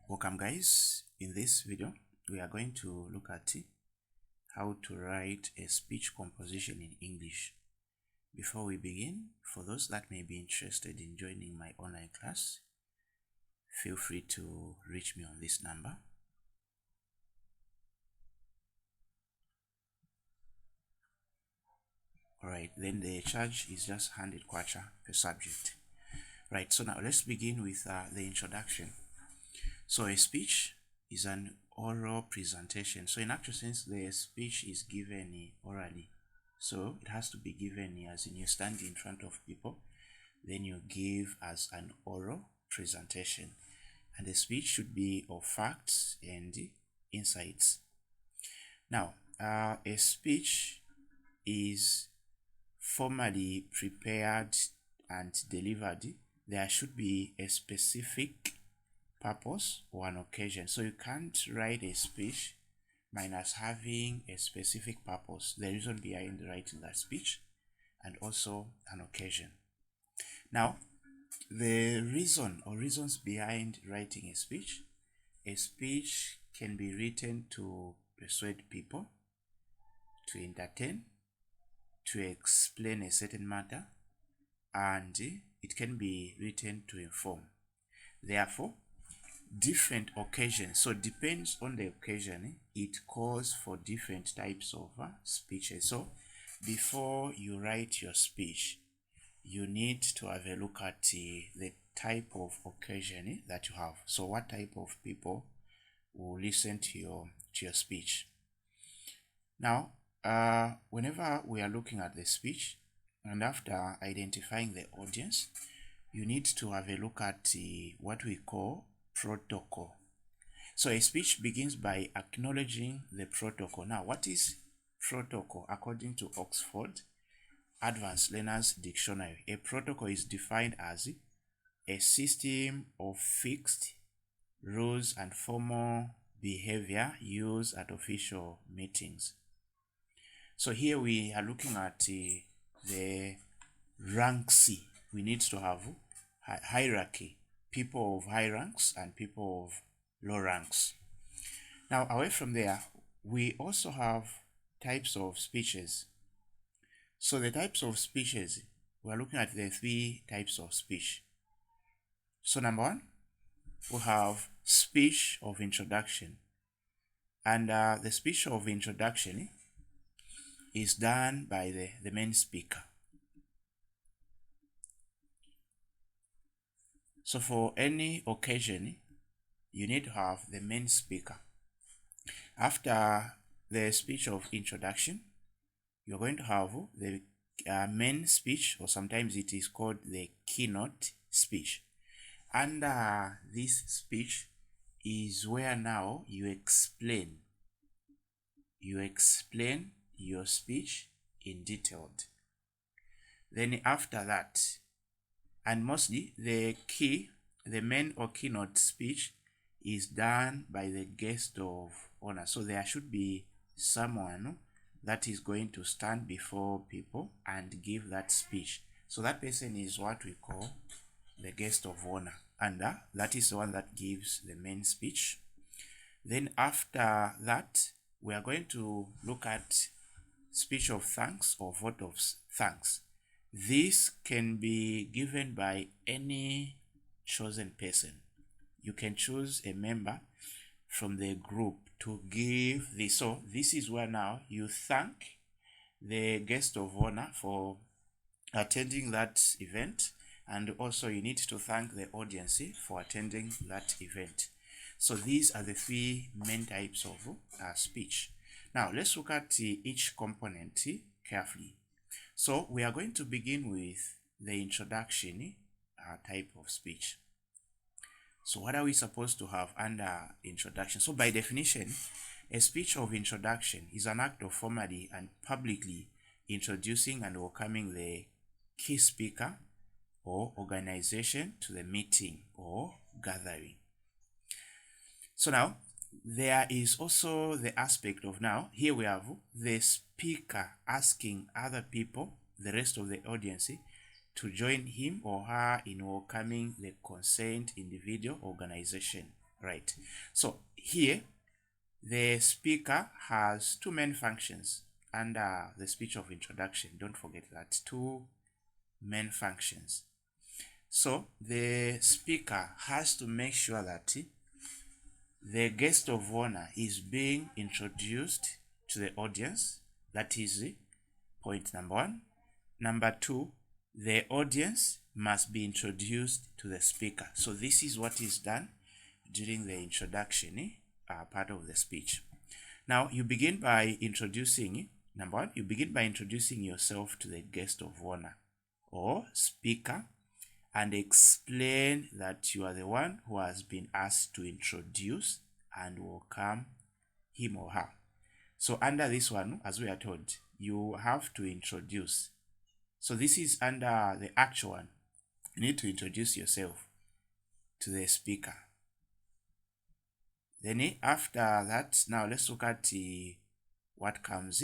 Welcome guys. In this video we are going to look at how to write a speech composition in English. Before we begin, for those that may be interested in joining my online class, feel free to reach me on this number. Alright, then the charge is just 100 kwacha per subject. Right, so now let's begin with the introduction. So a speech is an oral presentation. So in actual sense, the speech is given orally. So it has to be given as in you stand in front of people, then you give as an oral presentation. And the speech should be of facts and insights. Now, a speech is formally prepared and delivered. There should be a specific purpose or an occasion. So you can't write a speech minus having a specific purpose, the reason behind writing that speech, and also an occasion. Now, the reason or reasons behind writing a speech can be written to persuade people, to entertain, to explain a certain matter, and it can be written to inform. Therefore, different occasions, so depends on the occasion, it calls for different types of speeches. So before you write your speech, you need to have a look at the type of occasion that you have. So what type of people will listen to your speech. Now whenever we are looking at the speech and after identifying the audience, you need to have a look at what we call protocol. So a speech begins by acknowledging the protocol. Now, what is protocol? According to Oxford Advanced Learners Dictionary, a protocol is defined as a system of fixed rules and formal behavior used at official meetings. So here we are looking at the rank C. We need to have hierarchy, people of high ranks and people of low ranks. Now, away from there, we also have types of speeches. So the types of speeches, we're looking at the three types of speech. So number one, we have speech of introduction. And the speech of introduction is done by the main speaker. So for any occasion, you need to have the main speaker. After the speech of introduction, you're going to have the main speech, or sometimes it is called the keynote speech. And this speech is where now you explain your speech in detail. Then after that, and mostly the main or keynote speech is done by the guest of honor. So there should be someone that is going to stand before people and give that speech. So that person is what we call the guest of honor, and that is the one that gives the main speech. Then after that, we are going to look at speech of thanks or vote of thanks. This can be given by any chosen person. You can choose a member from the group to give this. So this is where now you thank the guest of honor for attending that event, and also you need to thank the audience for attending that event. So these are the three main types of speech. Now let's look at each component carefully. So we are going to begin with the introduction type of speech. So what are we supposed to have under introduction? So by definition, a speech of introduction is an act of formally and publicly introducing and welcoming the key speaker or organization to the meeting or gathering. So now, there is also the aspect of now, here we have the speaker asking other people, the rest of the audience, to join him or her in welcoming the concerned individual organization. right? So here, the speaker has two main functions under the speech of introduction. Don't forget that, two main functions. So the speaker has to make sure that the guest of honor is being introduced to the audience. That is point number one. Number two, the audience must be introduced to the speaker. So this is what is done during the introduction part of the speech. Now you begin by introducing, number one, you begin by introducing yourself to the guest of honor or speaker, and explain that you are the one who has been asked to introduce and welcome him or her. So under this one, as we are told, you have to introduce. So this is under the actual one. You need to introduce yourself to the speaker. Then after that, now let's look at what comes.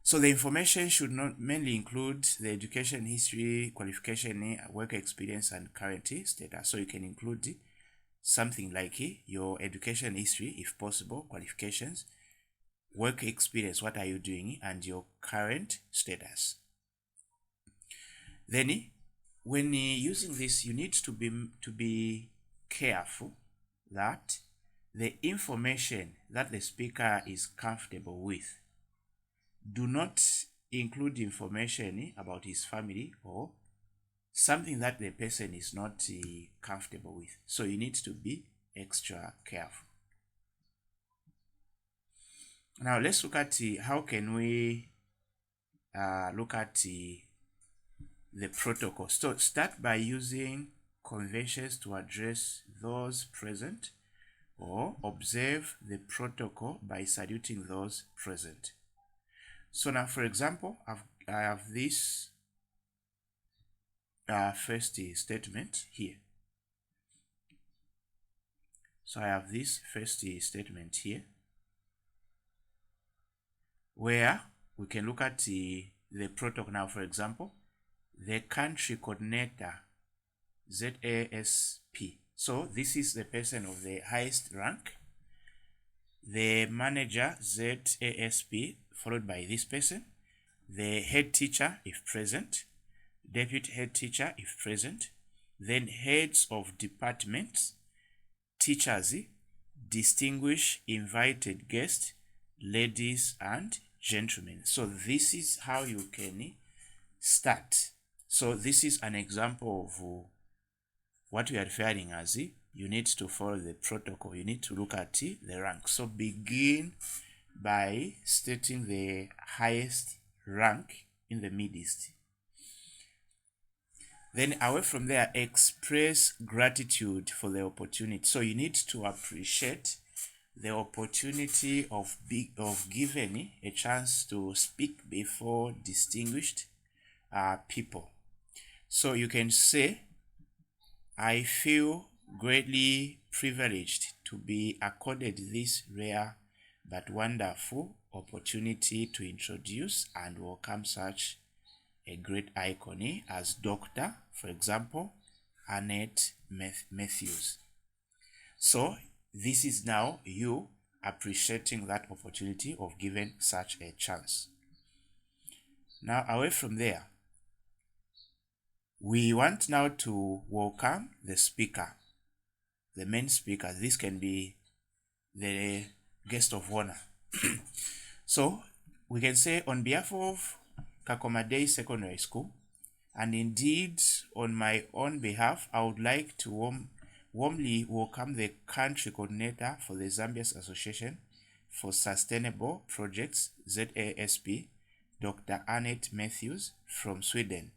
So the information should not mainly include the education history, qualification, work experience, and current status. So you can include something like your education history, if possible, qualifications, work experience, what are you doing, and your current status. Then when using this, you need to be careful that the information that the speaker is comfortable with do not include information about his family or something that the person is not comfortable with. So you need to be extra careful. Now let's look at how can we look at the protocol. So start by using conventions to address those present, or observe the protocol by saluting those present. So now, for example, I have this first statement here. So I have this first statement here, where we can look at the protocol. Now, for example, the country coordinator, ZASP. So this is the person of the highest rank. The manager, ZASP, followed by this person. The head teacher, if present. Deputy head teacher, if present. Then heads of departments, teachers, distinguished invited guests, ladies and gentlemen. So this is how you can start. So this is an example of what we are referring as you need to follow the protocol. You need to look at the rank. So begin by stating the highest rank in the midst. Then away from there, express gratitude for the opportunity. So you need to appreciate the opportunity of giving a chance to speak before distinguished people. So you can say, I feel greatly privileged to be accorded this rare but wonderful opportunity to introduce and welcome such a great icon as Dr., for example, Annette Matthews. So this is now you appreciating that opportunity of giving such a chance. Now away from there, we want now to welcome the speaker, the main speaker. This can be the guest of honor. So we can say, on behalf of Kakoma Day Secondary School, and indeed on my own behalf, I would like to warmly welcome the country coordinator for the Zambia's Association for Sustainable Projects, ZASP, Dr. Annette Matthews from Sweden.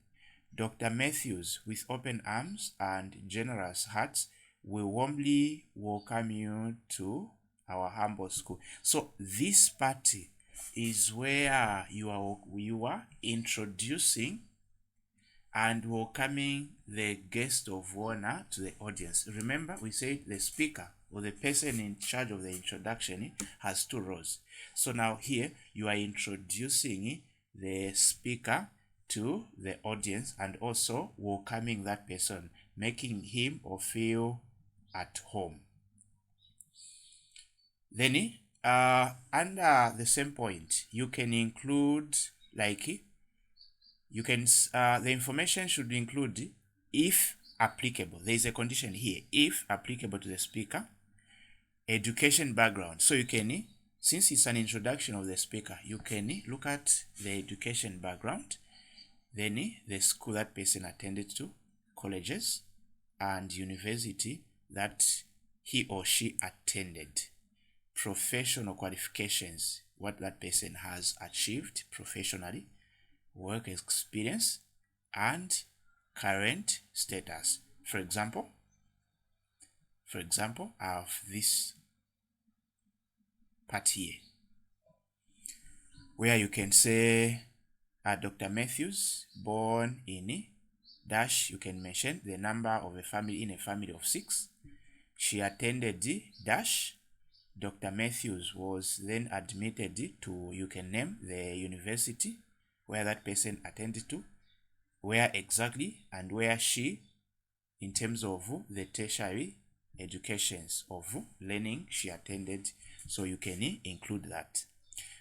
Dr. Matthews, with open arms and generous hearts, will warmly welcome you to our humble school. So this party is where you are introducing and welcoming the guest of honor to the audience. Remember, we said the speaker or the person in charge of the introduction has two roles. So now here you are introducing the speaker to the audience and also welcoming that person, making him or feel at home. Then under the same point, you can include like you can the information should include, if applicable, there is a condition here, if applicable to the speaker, education background. So you can, since it's an introduction of the speaker, you can look at the education background, then the school that person attended to, colleges and university that he or she attended, professional qualifications, what that person has achieved professionally, work experience, and current status. For example, I have this part here where you can say Dr. Matthews, born in dash, you can mention the number of a family in a family of 6. She attended dash. Dr. Matthews was then admitted to, you can name the university where that person attended to, where exactly, and where she, in terms of the tertiary educations of learning she attended. So you can include that.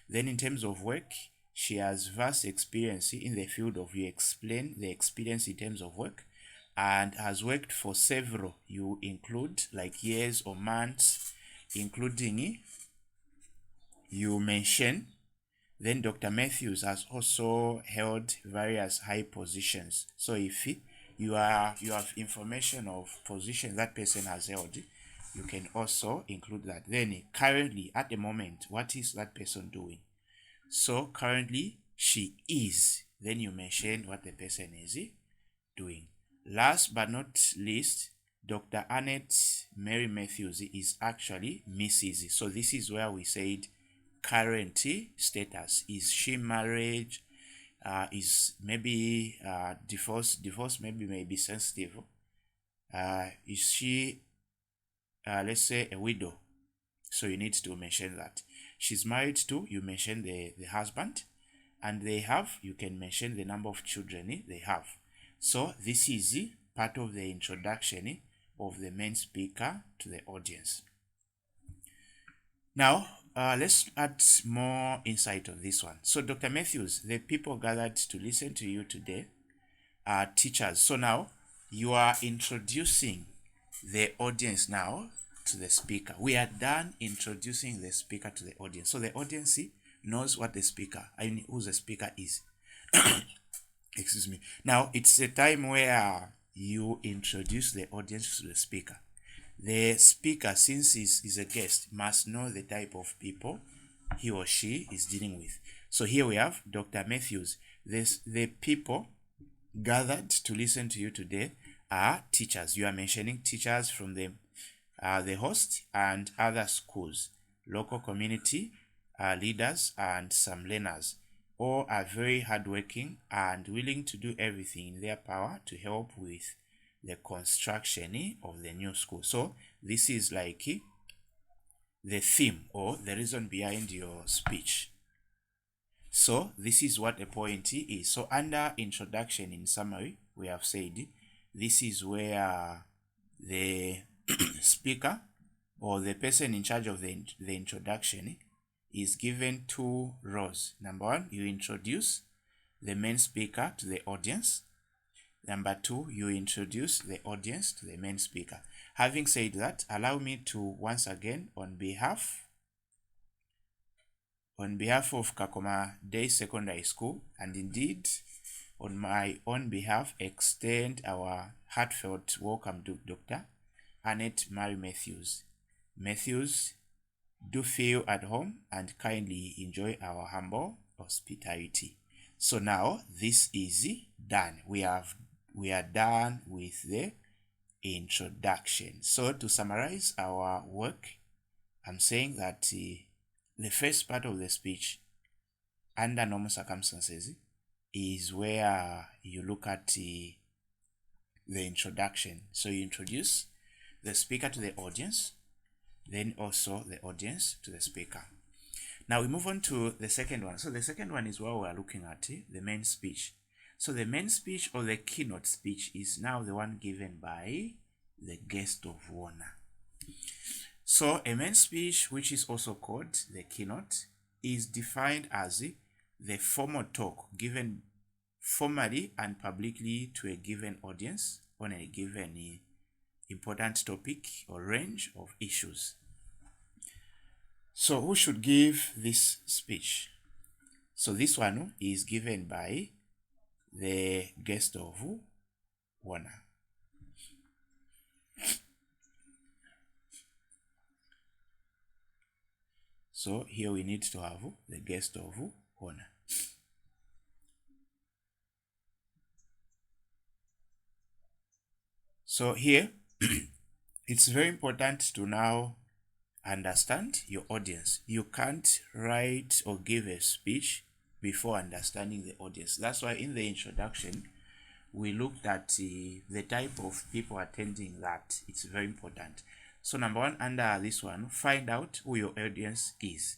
Then in terms of work, she has vast experience in the field of, you explain the experience in terms of work, and has worked for several, you include like years or months, including you mention. Then Dr. Matthews has also held various high positions. So if you have information of position that person has held, you can also include that. Then currently, at the moment, what is that person doing? So currently she is, then you mention what the person is doing. Last but not least, Dr. Annette Mary Matthews is actually Mrs. So this is where we said current status. Is she married? Is maybe divorce maybe may be sensitive. Is she let's say a widow? So you need to mention that. She's married to, you mention the husband, and they have, you can mention the number of children they have. So this is part of the introduction of the main speaker to the audience. Now let's add more insight on this one. So Dr. Matthews, the people gathered to listen to you today are teachers. So now you are introducing the audience now to the speaker. We are done introducing the speaker to the audience. So the audience knows what the speaker, who the speaker is. Excuse me. Now it's a time where you introduce the audience to the speaker. The speaker, since is a guest, must know the type of people he or she is dealing with. So here we have Dr. Matthews. The people gathered to listen to you today are teachers. You are mentioning teachers from the host and other schools, local community leaders, and some learners. All are very hardworking and willing to do everything in their power to help with the construction of the new school. So this is like the theme or the reason behind your speech. So this is what a point is. So under introduction, in summary, we have said this is where the speaker or the person in charge of the introduction is given 2 roles. Number 1, you introduce the main speaker to the audience. Number 2, you introduce the audience to the main speaker. Having said that, allow me to once again, on behalf of Kakoma Day Secondary School, and indeed on my own behalf, extend our heartfelt welcome to Dr. Annette Mary Matthews. Matthews, do feel at home and kindly enjoy our humble hospitality. So now this is done. We are done with the introduction. So to summarize our work, I'm saying that the first part of the speech, under normal circumstances, is where you look at the introduction. So you introduce the speaker to the audience, then also the audience to the speaker. Now we move on to the second one. So the second one is where we are looking at the main speech. So the main speech or the keynote speech is now the one given by the guest of honor. So a main speech, which is also called the keynote, is defined as the formal talk given formally and publicly to a given audience on a given important topic or range of issues. So who should give this speech? So this one is given by the guest of honor. So here we need to have the guest of honor. So here, it's very important to now understand your audience. You can't write or give a speech before understanding the audience. That's why in the introduction, we looked at the type of people attending that. It's very important. So number one, under this one, find out who your audience is.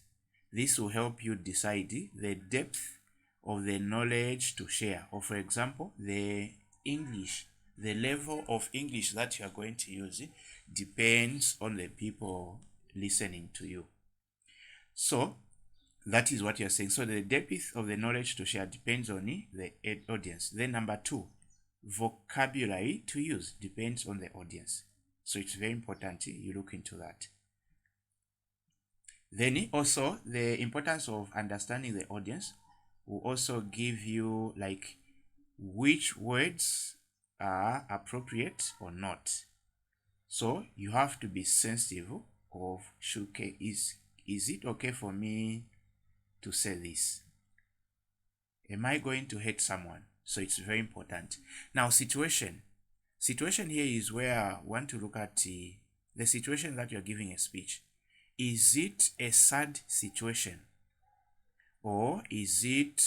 This will help you decide the depth of the knowledge to share. Or for example, the level of English that you are going to use depends on the people listening to you. So that is what you're saying. So the depth of the knowledge to share depends on the audience. Then number two, vocabulary to use depends on the audience. So it's very important you look into that. Then also the importance of understanding the audience will also give you like which words are appropriate or not. So you have to be sensitive of is it okay for me to say this? Am I going to hurt someone? So it's very important. Now situation here is where I want to look at the situation that you're giving a speech. Is it a sad situation or is it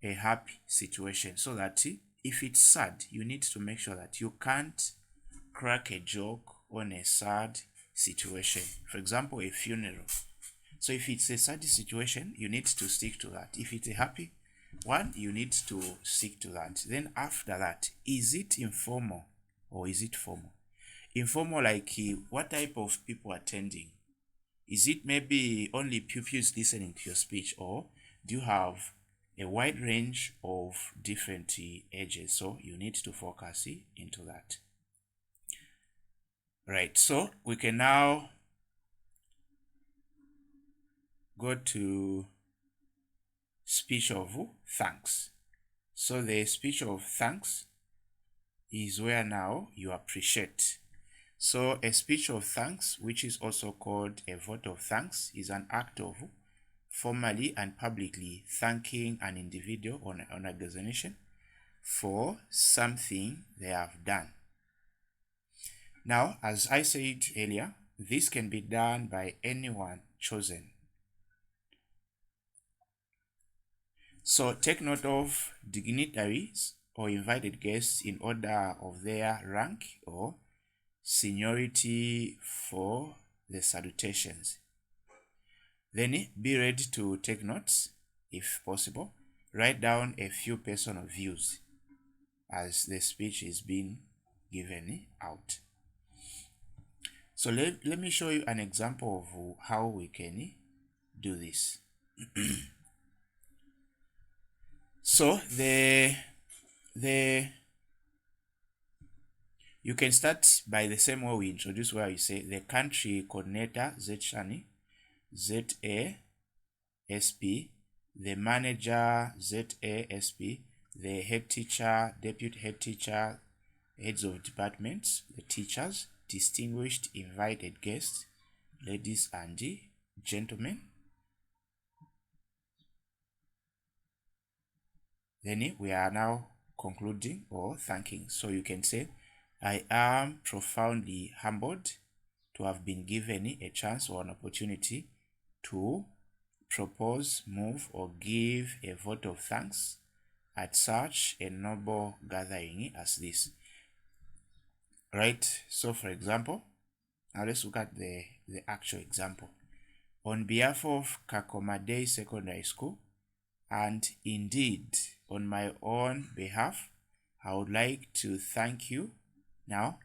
a happy situation? So that if it's sad, you need to make sure that you can't crack a joke on a sad situation. For example, a funeral. So if it's a sad situation, you need to stick to that. If it's a happy one, you need to stick to that. Then after that, is it informal or is it formal? Informal, like what type of people attending? Is it maybe only pupils listening to your speech, or do you have a wide range of different ages? So you need to focus into that. Right, so we can now go to speech of thanks. So the speech of thanks is where now you appreciate. So a speech of thanks, which is also called a vote of thanks, is an act of formally and publicly thanking an individual or an organization for something they have done. Now, as I said earlier, this can be done by anyone chosen. So take note of dignitaries or invited guests in order of their rank or seniority for the salutations. Then be ready to take notes if possible. Write down a few personal views as the speech is being given out. So let me show you an example of how we can do this. So you can start by the same way we introduce, where you say the country coordinator ZSHANI, ZASP, the manager ZASP, the head teacher, deputy head teacher, heads of departments, the teachers, distinguished invited guests, ladies and gentlemen. Then we are now concluding or thanking. So you can say, I am profoundly humbled to have been given a chance or an opportunity to propose, move, or give a vote of thanks at such a noble gathering as this. Right? So for example, now let's look at the actual example. On behalf of Kakoma Day Secondary School, and indeed on my own behalf, I would like to thank you now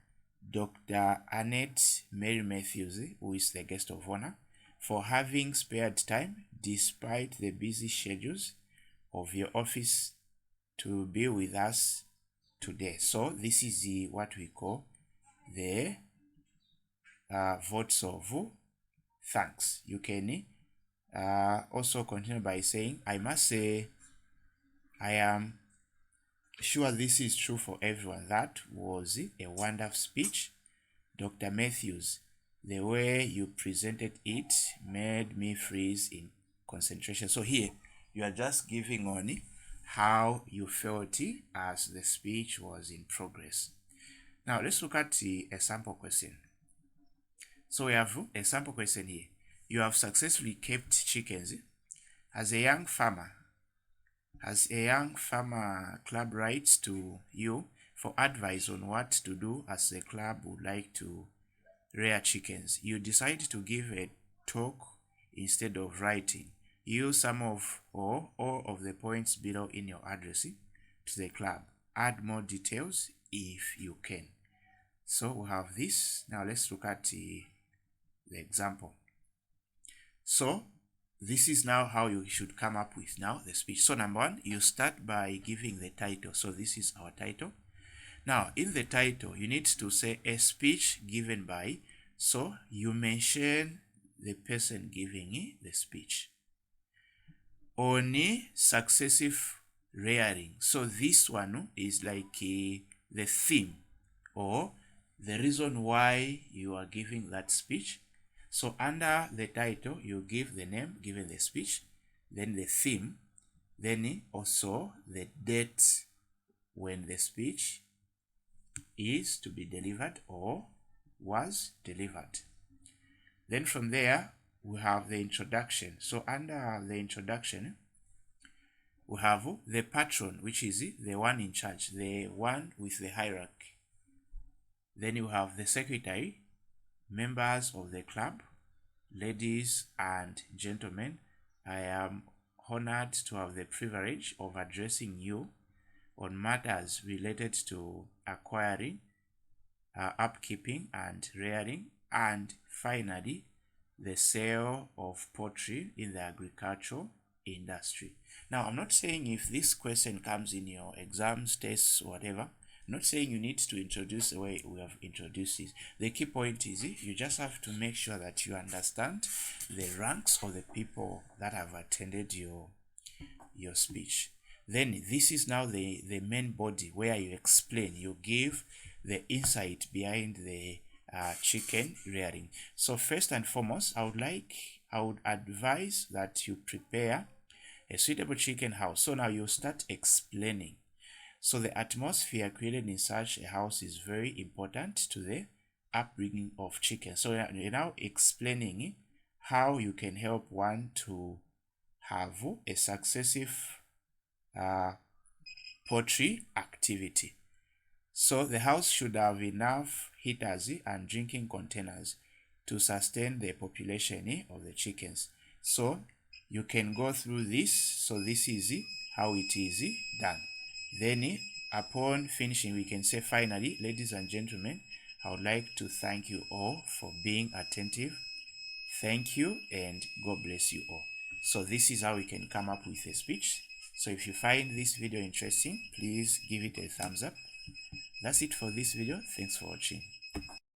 Dr. Annette Mary Matthews, who is the guest of honor, for having spared time despite the busy schedules of your office to be with us today. So this is what we call the votes of thanks. You can also continue by saying, I must say, I am sure this is true for everyone. That was a wonderful speech, Dr. Matthews. The way you presented it made me freeze in concentration. So here, you are just giving on how you felt as the speech was in progress. Now, let's look at a sample question. So we have a sample question here. You have successfully kept chickens. As a young farmer club writes to you for advice on what to do as the club would like to rear chickens. You decide to give a talk instead of writing. Use some of or all of the points below in your address to the club. Add more details if you can. So we have this. Now let's look at the example. So this is now how you should come up with now the speech. So number one, you start by giving the title. So this is our title. Now in the title, you need to say a speech given by. So you mention the person giving the speech. On successive rearing. So this one is like the theme or the reason why you are giving that speech. So under the title, you give the name given the speech, then the theme, then also the date when the speech is to be delivered or was delivered. Then from there, we have the introduction. So under the introduction, we have the patron, which is the one in charge, the one with the hierarchy. Then you have the secretary, members of the club, ladies and gentlemen. I am honored to have the privilege of addressing you on matters related to acquiring, upkeeping and rearing, and finally the sale of poultry in the agricultural industry. Now, I'm not saying if this question comes in your exams, tests, whatever, I'm not saying you need to introduce the way we have introduced it. The key point is you just have to make sure that you understand the ranks of the people that have attended your speech. Then this is now the main body where you explain, you give the insight behind the chicken rearing. So first and foremost, I would advise that you prepare a suitable chicken house. So now you start explaining. So the atmosphere created in such a house is very important to the upbringing of chickens. So you're now explaining how you can help one to have a successive poultry activity. So the house should have enough heaters and drinking containers to sustain the population of the chickens. So you can go through this. So this is how it is done. Then upon finishing, we can say, finally, ladies and gentlemen, I would like to thank you all for being attentive. Thank you and God bless you all. So this is how we can come up with a speech. So if you find this video interesting, please give it a thumbs up. That's it for this video. Thanks for watching.